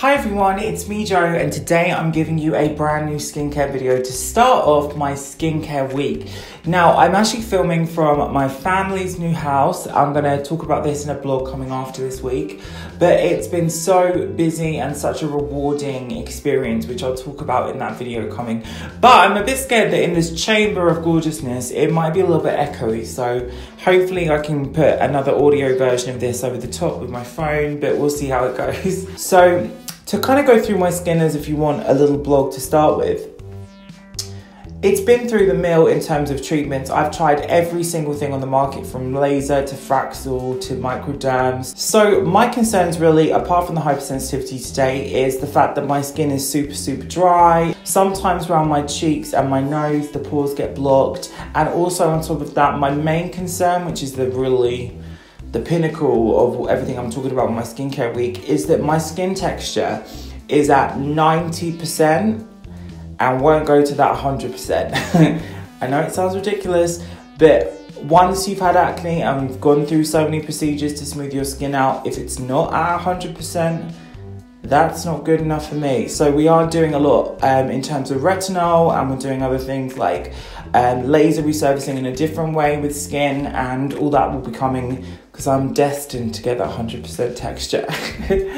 Hi everyone, it's me Joe, and today I'm giving you a brand new skincare video to start off my skincare week. Now, I'm actually filming from my family's new house. I'm going to talk about this in a blog coming after this week, but it's been so busy and such a rewarding experience, which I'll talk about in that video coming. But I'm a bit scared that in this chamber of gorgeousness, it might be a little bit echoey, so hopefully I can put another audio version of this over the top with my phone, but we'll see how it goes. So, to kind of go through my skin as if you want a little blog to start with, it's been through the mill in terms of treatments. I've tried every single thing on the market, from laser to Fraxel to microderms. So my concerns really, apart from the hypersensitivity today, is the fact that my skin is super dry. Sometimes around my cheeks and my nose, the pores get blocked. And also on top of that, my main concern, which is the pinnacle of everything I'm talking about with my skincare week, is that my skin texture is at 90% and won't go to that 100%. I know it sounds ridiculous, but once you've had acne and you've gone through so many procedures to smooth your skin out, if it's not at 100%, that's not good enough for me. So we are doing a lot in terms of retinol, and we're doing other things like laser resurfacing in a different way with skin, and all that will be coming because I'm destined to get that 100% texture.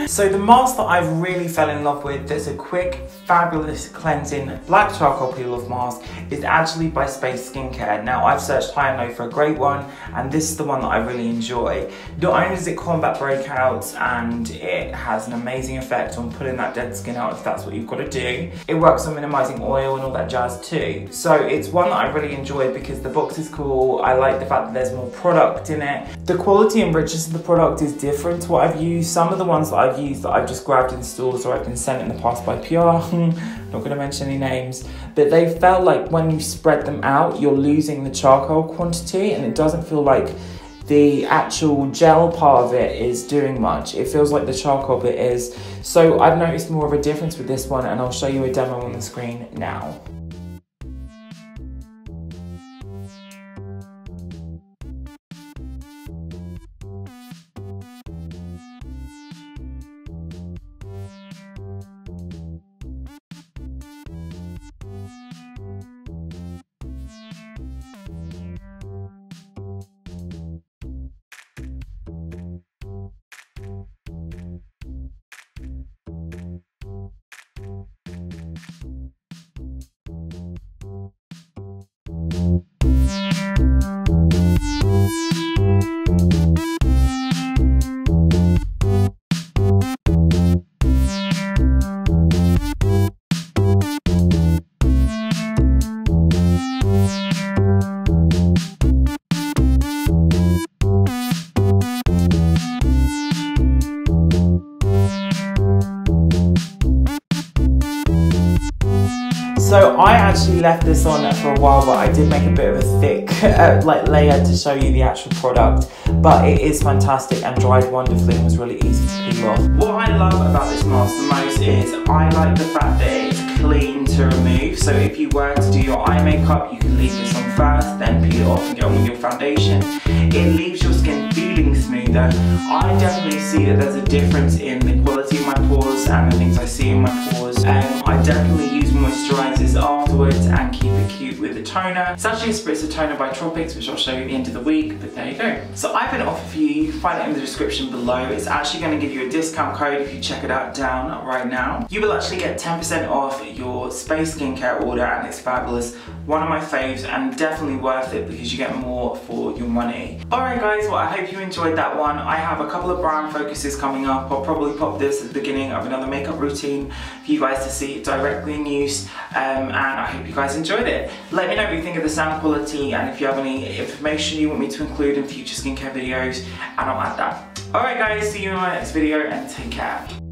So the mask that I really fell in love with, that's a quick, fabulous cleansing black charcoal peel-off mask, is actually by Space Skincare. Now, I've searched high and low for a great one, and this is the one that I really enjoy. Not only does it combat breakouts, and it has an amazing effect on pulling that dead skin out if that's what you've got to do, it works on minimizing oil and all that jazz too. So it's one that I really enjoy because the box is cool. I like the fact that there's more product in it. The quality and richness of the product is different to what I've used. Some of the ones that I've used that I've just grabbed in stores or I've been sent in the past by PR, not going to mention any names, but they felt like when you spread them out, you're losing the charcoal quantity, and it doesn't feel like the actual gel part of it is doing much. It feels like the charcoal bit is. So I've noticed more of a difference with this one, and I'll show you a demo on the screen now. So I actually left this on for a while, but I did make a bit of a thick layer to show you the actual product. But it is fantastic and dried wonderfully and was really easy to peel off. What I love about this mask the most is I like the fact that it's clean to remove. So if you were to do your eye makeup, you can leave this on first, then peel it off and get on with your foundation. It leaves your skin feeling smoother. I definitely see that there's a difference in the quality of my pores and the things I see in my pores. I definitely use moisturizers afterwards and keep it cute with a toner. It's actually a spritzer toner by Tropics, which I'll show you at the end of the week, but there you go. So I've been offered for you, you can find it in the description below. It's actually going to give you a discount code if you check it out down right now. You will actually get 10% off your Space Skincare order, and it's fabulous. One of my faves, and definitely worth it because you get more for your money. Alright guys, well I hope you enjoyed that one. I have a couple of brand focuses coming up. I'll probably pop this at the beginning of another makeup routine for you guys to see it directly in use, and I hope you guys enjoyed it. Let me know what you think of the sound quality, and if you have any information you want me to include in future skincare videos, and I'll add that. Alright guys, see you in my next video, and take care.